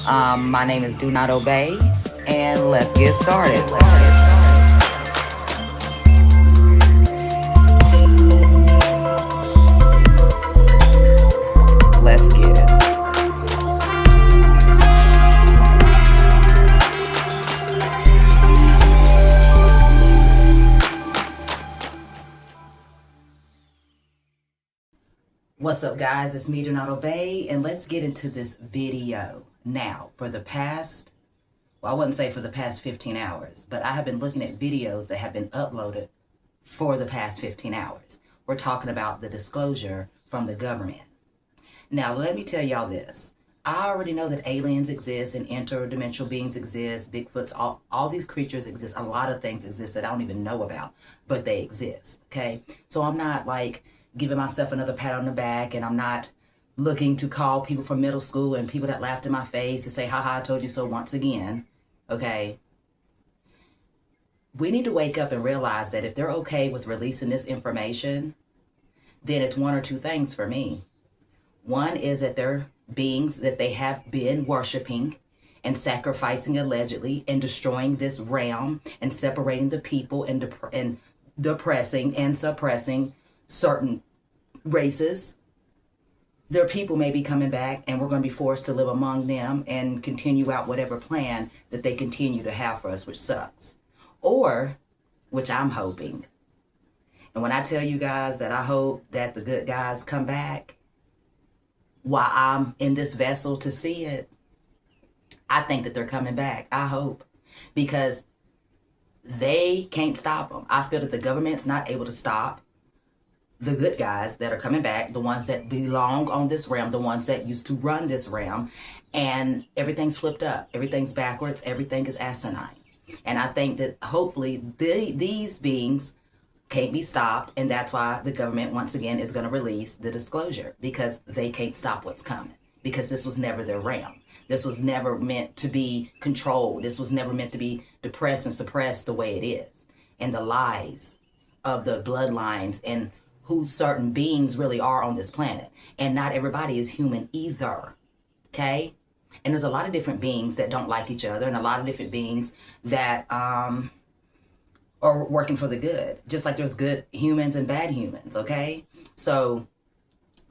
My name is Do Not Obey, and let's get started. Let's get it. What's up, guys? It's me, Do Not Obey, and let's get into this video. Now, for the past, I wouldn't say for the past 15 hours, but I have been looking at videos that have been uploaded for the past 15 hours. We're talking about the disclosure from the government. Now, let me tell y'all this. I already know that aliens exist and interdimensional beings exist, Bigfoots, all these creatures exist. A lot of things exist that I don't even know about, but they exist, okay? So I'm not like giving myself another pat on the back, and I'm not looking to call people from middle school and people that laughed in my face to say, haha, I told you so once again, okay? We need to wake up and realize that if they're okay with releasing this information, then it's one or two things for me. One is that they're beings that they have been worshiping and sacrificing allegedly and destroying this realm and separating the people and depressing and suppressing certain races. Their people may be coming back and we're going to be forced to live among them and continue out whatever plan that they continue to have for us, which sucks. Or, which I'm hoping. And when I tell you guys that I hope that the good guys come back while I'm in this vessel to see it, I think that they're coming back. I hope. Because they can't stop them. I feel that the government's not able to stop the good guys that are coming back, the ones that belong on this realm, the ones that used to run this realm, and everything's flipped up, everything's backwards, everything is asinine. And I think that hopefully these beings can't be stopped, and that's why the government once again is going to release the disclosure, because they can't stop what's coming, because this was never their realm. This was never meant to be controlled. This was never meant to be depressed and suppressed the way it is. And the lies of the bloodlines and who certain beings really are on this planet. And not everybody is human either, okay? And there's a lot of different beings that don't like each other, and a lot of different beings that are working for the good. Just like there's good humans and bad humans, okay? So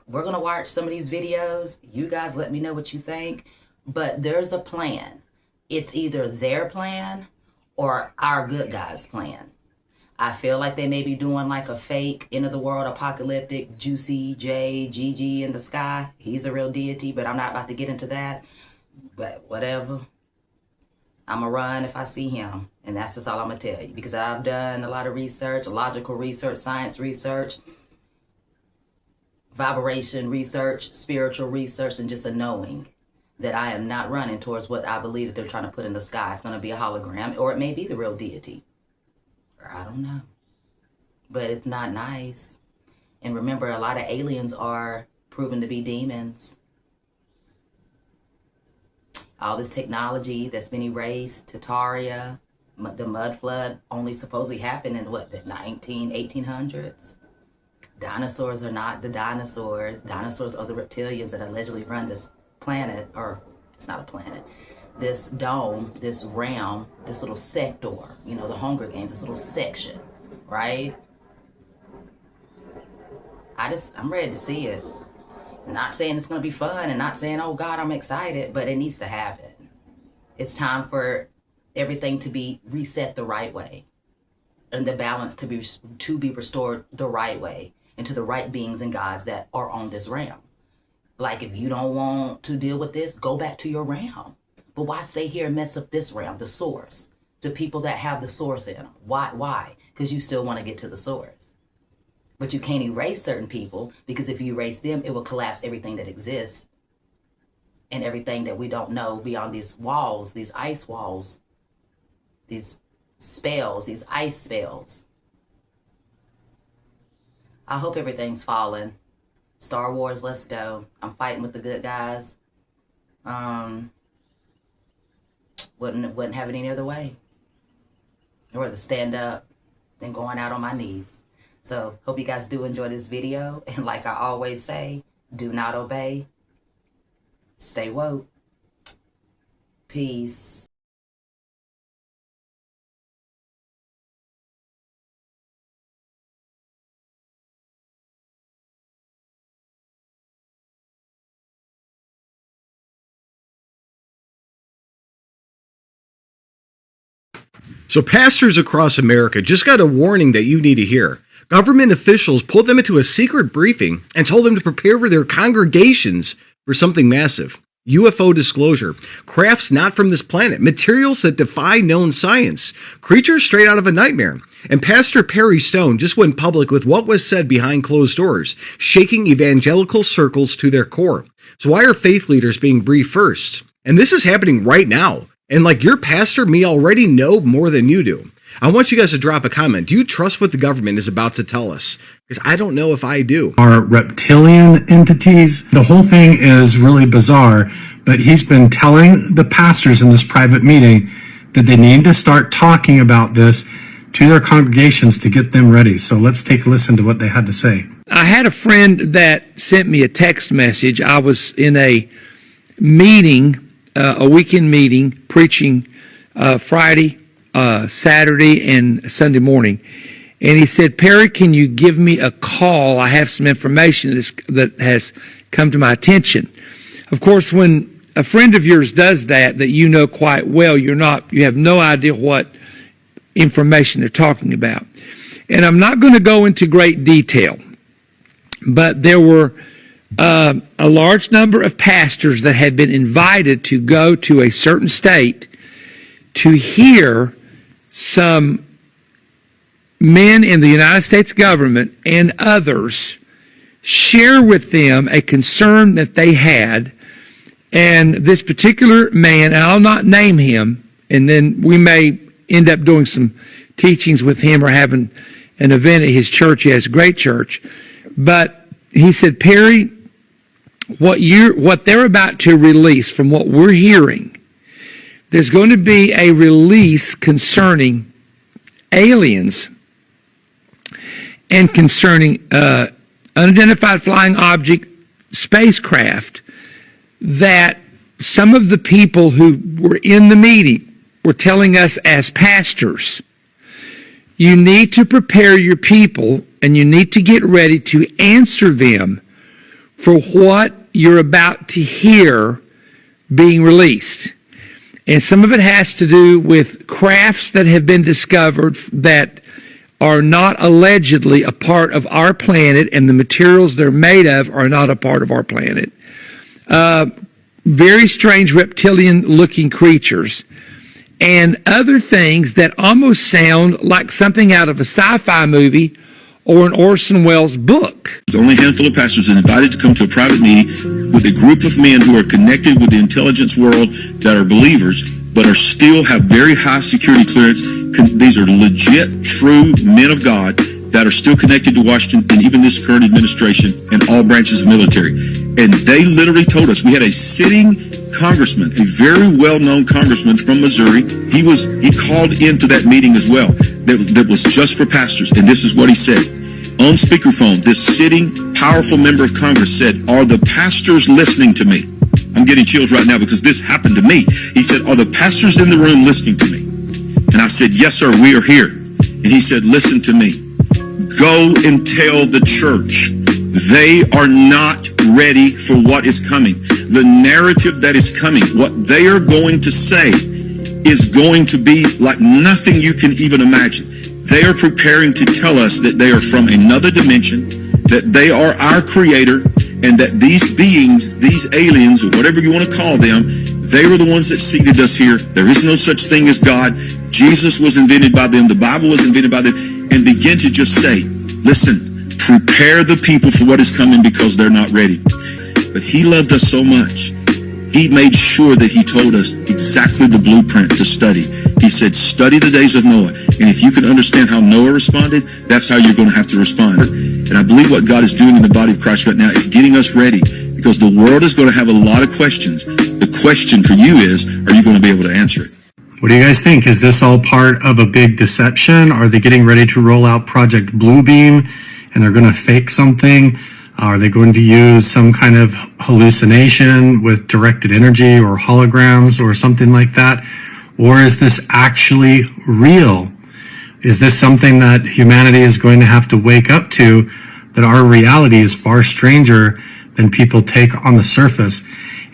we're gonna watch some of these videos. You guys let me know what you think, but there's a plan. It's either their plan or our good guys' plan. I feel like they may be doing like a fake end of the world apocalyptic Juicy J Gigi in the sky. He's a real deity, but I'm not about to get into that. But whatever. I'ma run if I see him. And that's just all I'm gonna tell you. Because I've done a lot of research, logical research, science research, vibration research, spiritual research, and just a knowing that I am not running towards what I believe that they're trying to put in the sky. It's gonna be a hologram, or it may be the real deity. I don't know, but it's not nice. And remember, a lot of aliens are proven to be demons. All this technology that's been erased, Tartaria, the mud flood only supposedly happened in what, the 1800s? Dinosaurs are not the dinosaurs. Dinosaurs are the reptilians that allegedly run this planet, or it's not a planet. This dome, this realm, this little sector, you know, the Hunger Games, this little section, right? I'm ready to see it. I'm not saying it's going to be fun and not saying, oh God, I'm excited, but it needs to happen. It's time for everything to be reset the right way and the balance to be restored the right way and to the right beings and gods that are on this realm. Like, if you don't want to deal with this, go back to your realm. But why stay here and mess up this realm, the source, the people that have the source in them? Why? Because you still want to get to the source. But you can't erase certain people, because if you erase them, it will collapse everything that exists and everything that we don't know beyond these walls, these ice walls, these spells, these ice spells. I hope everything's falling. Star Wars, let's go. I'm fighting with the good guys. Wouldn't have it any other way. I'd rather stand up than going out on my knees. So, hope you guys do enjoy this video. And like I always say, do not obey. Stay woke. Peace. So pastors across America just got a warning that you need to hear. Government officials pulled them into a secret briefing and told them to prepare for their congregations for something massive. UFO disclosure, crafts not from this planet, materials that defy known science, creatures straight out of a nightmare. And Pastor Perry Stone just went public with what was said behind closed doors, shaking evangelical circles to their core. So why are faith leaders being briefed first? And this is happening right now. And like your pastor, me already know more than you do. I want you guys to drop a comment. Do you trust what the government is about to tell us? Because I don't know if I do. Are reptilian entities. The whole thing is really bizarre, but he's been telling the pastors in this private meeting that they need to start talking about this to their congregations to get them ready. So let's take a listen to what they had to say. I had a friend that sent me a text message. I was in a meeting, a weekend meeting, preaching Friday, Saturday, and Sunday morning. And he said, Perry, can you give me a call? I have some information that has come to my attention. Of course, when a friend of yours does that you know quite well, you have no idea what information they're talking about. And I'm not going to go into great detail, but there were a large number of pastors that had been invited to go to a certain state to hear some men in the United States government and others share with them a concern that they had. And this particular man, and I'll not name him, and then we may end up doing some teachings with him or having an event at his church. He has a great church. But he said, Perry, what they're about to release, from what we're hearing, there's going to be a release concerning aliens and concerning unidentified flying object spacecraft that some of the people who were in the meeting were telling us as pastors. You need to prepare your people and you need to get ready to answer them for what you're about to hear being released. And some of it has to do with crafts that have been discovered that are not allegedly a part of our planet, and the materials they're made of are not a part of our planet. Very strange reptilian-looking creatures, and other things that almost sound like something out of a sci-fi movie or an Orson Welles book. There's only a handful of pastors are invited to come to a private meeting with a group of men who are connected with the intelligence world, that are believers, but are still have very high security clearance. These are legit, true men of God that are still connected to Washington and even this current administration and all branches of military. And they literally told us, we had a sitting congressman, a very well-known congressman from Missouri. He called into that meeting as well, that was just for pastors. And this is what he said. On speakerphone, this sitting, powerful member of Congress said, are the pastors listening to me? I'm getting chills right now because this happened to me. He said, are the pastors in the room listening to me? And I said, yes, sir, we are here. And he said, listen to me. Go and tell the church they are not ready for what is coming. The narrative that is coming, what they are going to say is going to be like nothing you can even imagine. They are preparing to tell us that they are from another dimension, that they are our creator, and that these beings, these aliens, or whatever you want to call them, they were the ones that seeded us here. There is no such thing as God. Jesus was invented by them. The Bible was invented by them. And begin to just say, listen, prepare the people for what is coming because they're not ready. But he loved us so much. He made sure that he told us exactly the blueprint to study. He said, study the days of Noah. And if you can understand how Noah responded, that's how you're going to have to respond. And I believe what God is doing in the body of Christ right now is getting us ready, because the world is going to have a lot of questions. The question for you is, are you going to be able to answer it? What do you guys think? Is this all part of a big deception? Are they getting ready to roll out Project Bluebeam and they're going to fake something? Are they going to use some kind of hallucination with directed energy or holograms or something like that? Or is this actually real? Is this something that humanity is going to have to wake up to, that our reality is far stranger than people take on the surface?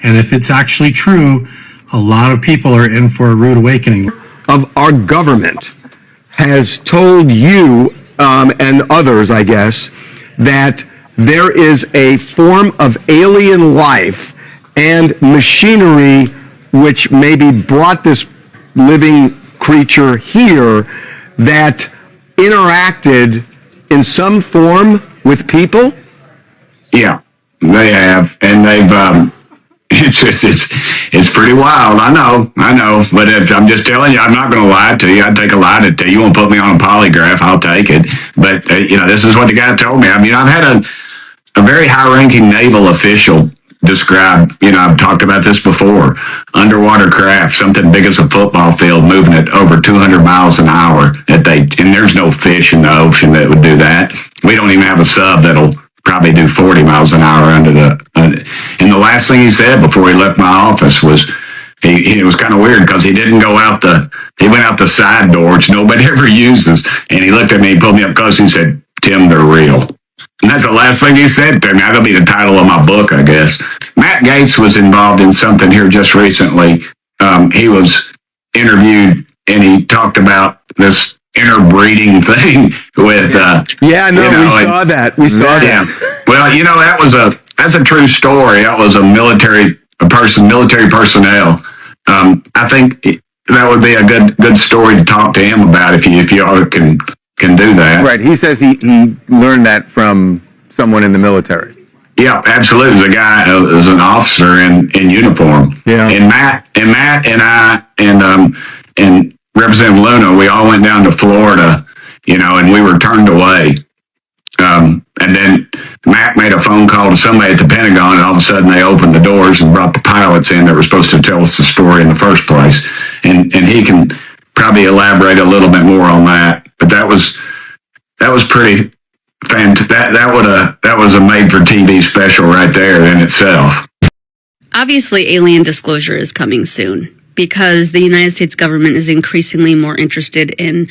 And if it's actually true, a lot of people are in for a rude awakening. Of our government has told you and others, I guess, that there is a form of alien life and machinery which maybe brought this living creature here that interacted in some form with people? Yeah, they have, and they've. It's pretty wild. I know, but I'm just telling you, I'm not going to lie to you. I'd take a lie to you. You want to put me on a polygraph, I'll take it. But this is what the guy told me. I mean, I've had a very high-ranking naval official describe. I've talked about this before. Underwater craft, something big as a football field, moving at over 200 miles an hour. And there's no fish in the ocean that would do that. We don't even have a sub that'll probably do 40 miles an hour under and the last thing he said before he left my office was, it was kind of weird because he didn't go out he went out the side door, which nobody ever uses. And he looked at me, he pulled me up close, and he said, "Tim, they're real." And that's the last thing he said to me. That'll be the title of my book, I guess. Matt Gaetz was involved in something here just recently. He was interviewed and he talked about this interbreeding thing with we saw that. Well, that's a true story. That was a military personnel. I think that would be a good story to talk to him about if you all can do that. Right. He says he learned that from someone in the military. Yeah, absolutely. The guy is an officer in uniform. Yeah. And Matt and I and Representative Luna, we all went down to Florida, and we were turned away. And then Matt made a phone call to somebody at the Pentagon, and all of a sudden they opened the doors and brought the pilots in that were supposed to tell us the story in the first place. And he can probably elaborate a little bit more on that. But that was pretty fantastic. That was a made-for-TV special right there in itself. Obviously, alien disclosure is coming soon, because the United States government is increasingly more interested in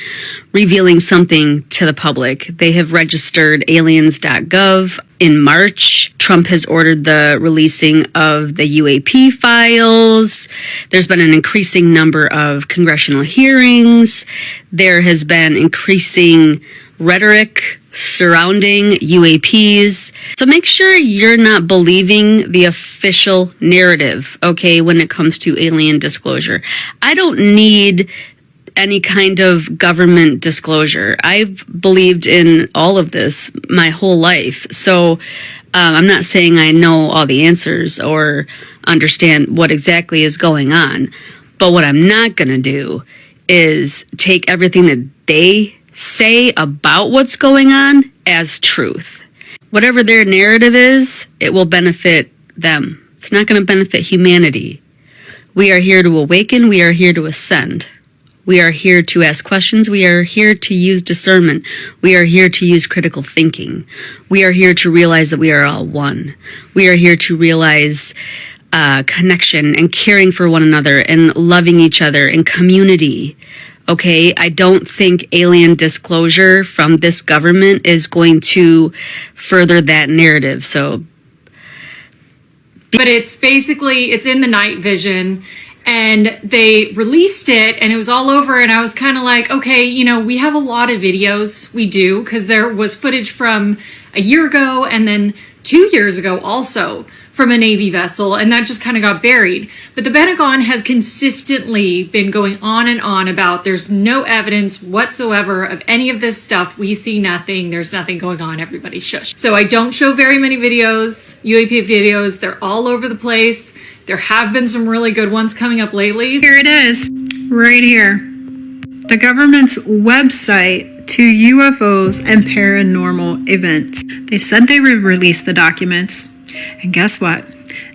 revealing something to the public. They have registered aliens.gov in March. Trump has ordered the releasing of the UAP files. There's been an increasing number of congressional hearings. There has been increasing rhetoric surrounding UAPs. So make sure you're not believing the official narrative, okay, when it comes to alien disclosure. I don't need any kind of government disclosure. I've believed in all of this my whole life. So I'm not saying I know all the answers or understand what exactly is going on. But what I'm not going to do is take everything that they say about what's going on as truth. Whatever their narrative is, it will benefit them. It's not going to benefit humanity. We are here to awaken. We are here to ascend. We are here to ask questions. We are here to use discernment. We are here to use critical thinking. We are here to realize that we are all one. We are here to realize connection and caring for one another and loving each other and community. Okay, I don't think alien disclosure from this government is going to further that narrative. But it's in the night vision, and they released it and it was all over, and I was kind of like, okay, we have a lot of videos. We do, because there was footage from a year ago and then 2 years ago also from a Navy vessel, and that just kind of got buried. But the Pentagon has consistently been going on and on about there's no evidence whatsoever of any of this stuff. We see nothing. There's nothing going on. Everybody shush. So I don't show very many videos, UAP videos. They're all over the place. There have been some really good ones coming up lately. Here it is, right here. The government's website to UFOs and paranormal events. They said they would release the documents. And guess what?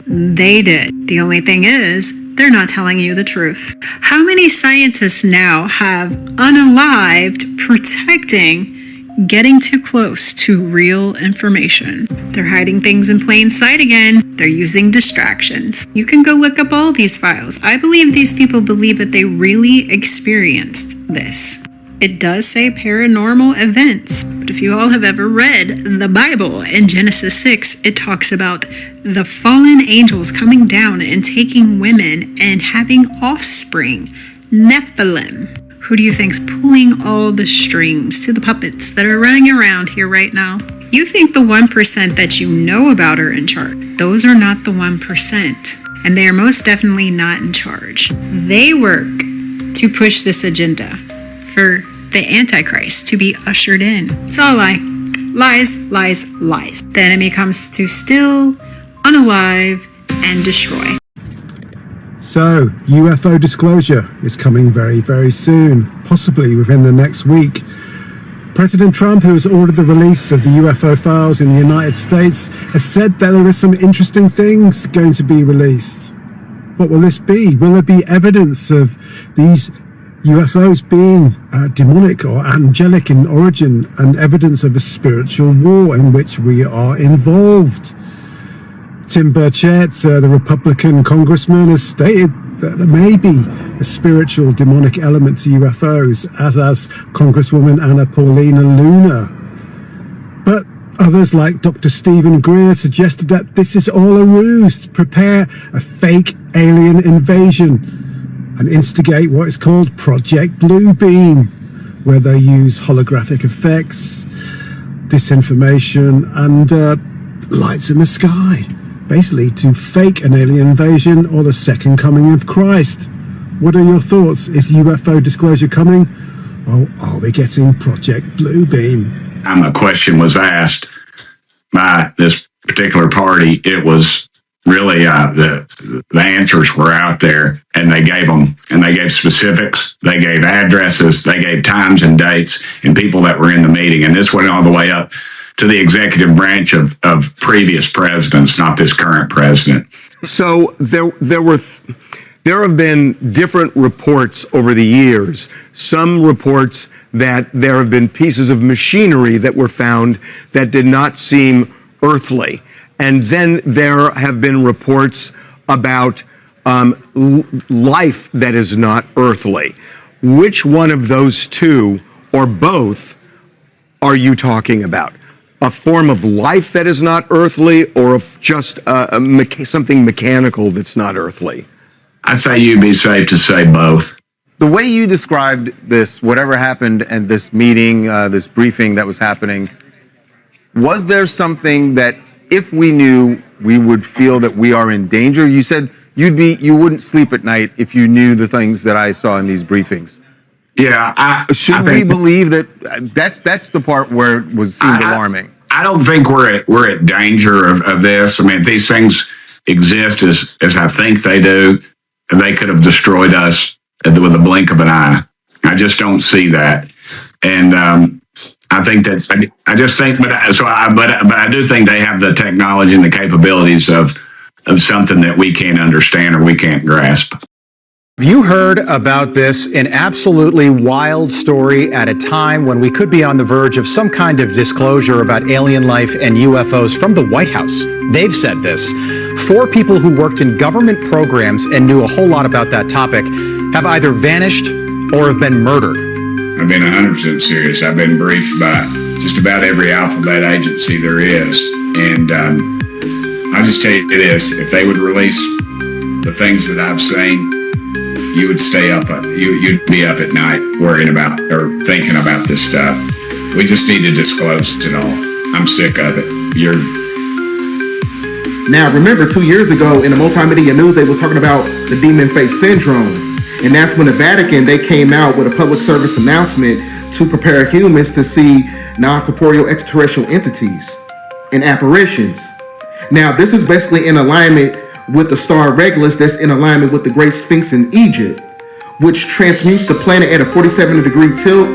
They did. The only thing is, they're not telling you the truth. How many scientists now have unalived protecting getting too close to real information. They're hiding things in plain sight again. They're using distractions. You can go look up all these files. I believe these people believe that they really experienced this. It does say paranormal events, but if you all have ever read the Bible in Genesis 6, it talks about the fallen angels coming down and taking women and having offspring, Nephilim. Who do you think's pulling all the strings to the puppets that are running around here right now? You think the 1% that you know about are in charge. Those are not the 1%, and they are most definitely not in charge. They work to push this agenda for the Antichrist to be ushered in. It's all lie. Lies, lies, lies. The enemy comes to steal, unalive, and destroy. So, UFO disclosure is coming very, very soon, possibly within the next week. President Trump, who has ordered the release of the UFO files in the United States, has said that there are some interesting things going to be released. What will this be? Will there be evidence of these UFOs being demonic or angelic in origin, and evidence of a spiritual war in which we are involved? Tim Burchett, the Republican congressman, has stated that there may be a spiritual demonic element to UFOs, as has Congresswoman Anna Paulina Luna. But others like Dr. Stephen Greer suggested that this is all a ruse to prepare a fake alien invasion and instigate what is called Project Bluebeam, where they use holographic effects, disinformation, and lights in the sky, basically to fake an alien invasion or the second coming of Christ. What are your thoughts? Is UFO disclosure coming, or are we getting Project Bluebeam? A question was asked by this particular party. It was really the answers were out there, and they gave them, and they gave specifics, they gave addresses, they gave times and dates and people that were in the meeting, and this went all the way up to the executive branch of previous presidents, not this current president. So there have been different reports over the years. Some reports that there have been pieces of machinery that were found that did not seem earthly. And then there have been reports about life that is not earthly. Which one of those two, or both, are you talking about? A form of life that is not earthly, or of just something mechanical that's not earthly? I'd say you'd be safe to say both. The way you described this, whatever happened at this meeting, this briefing that was happening, was there something that if we knew, we would feel that we are in danger? You said you wouldn't sleep at night if you knew the things that I saw in these briefings. Yeah, should we believe that? That's the part where it seemed alarming. I don't think we're at danger of this. I mean, if these things exist as I think they do, they could have destroyed us with a blink of an eye. I just don't see that, and I think that's. I just think, but I do think they have the technology and the capabilities of something that we can't understand or we can't grasp. Have you heard about this? An absolutely wild story at a time when we could be on the verge of some kind of disclosure about alien life and UFOs from the White House. They've said this. 4 people who worked in government programs and knew a whole lot about that topic have either vanished or have been murdered. I've been 100% serious. I've been briefed by just about every alphabet agency there is. And I'll just tell you this, if they would release the things that I've seen, you would stay up, you'd be up at night worrying about or thinking about this stuff. We just need to disclose it all. I'm sick of it. Now, remember 2 years ago in the multimedia news, they were talking about the demon face syndrome. And that's when the Vatican, they came out with a public service announcement to prepare humans to see non-corporeal extraterrestrial entities and apparitions. Now, this is basically in alignment with the star Regulus that's in alignment with the Great Sphinx in Egypt, which transmutes the planet at a 47-degree tilt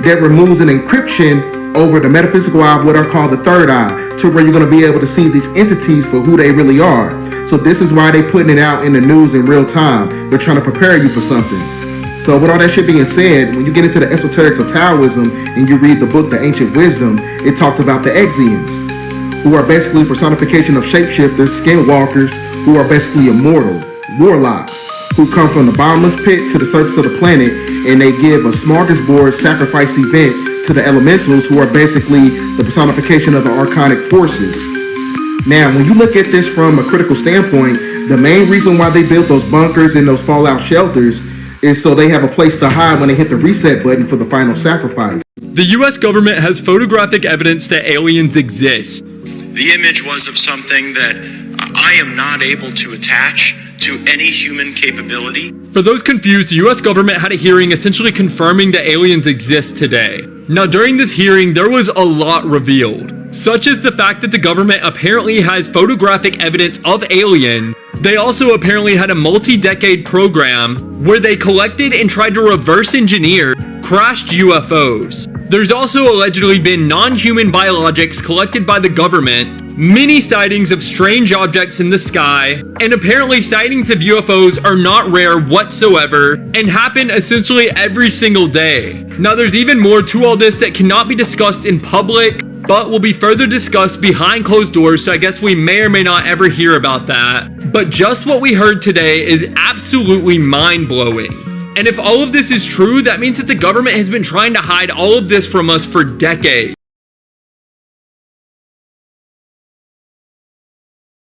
that removes an encryption over the metaphysical eye of what are called the third eye, to where you're going to be able to see these entities for who they really are. So this is why they're putting it out in the news in real time. They're trying to prepare you for something. So with all that shit being said, when you get into the esoterics of Taoism and you read the book, The Ancient Wisdom, it talks about the Exians, who are basically personification of shapeshifters, skinwalkers, who are basically immortal, warlocks, who come from the bottomless pit to the surface of the planet, and they give a smorgasbord sacrifice event to the elementals, who are basically the personification of the archonic forces. Now, when you look at this from a critical standpoint, the main reason why they built those bunkers and those fallout shelters is so they have a place to hide when they hit the reset button for the final sacrifice. The US government has photographic evidence that aliens exist. The image was of something that I am not able to attach to any human capability. For those confused, the US government had a hearing essentially confirming that aliens exist today. Now, during this hearing, there was a lot revealed, such as the fact that the government apparently has photographic evidence of aliens. They also apparently had a multi-decade program where they collected and tried to reverse engineer crashed UFOs. There's also allegedly been non-human biologics collected by the government, many sightings of strange objects in the sky, and apparently sightings of UFOs are not rare whatsoever and happen essentially every single day. Now, there's even more to all this that cannot be discussed in public, but will be further discussed behind closed doors, so I guess we may or may not ever hear about that. But just what we heard today is absolutely mind-blowing. And if all of this is true, that means that the government has been trying to hide all of this from us for decades.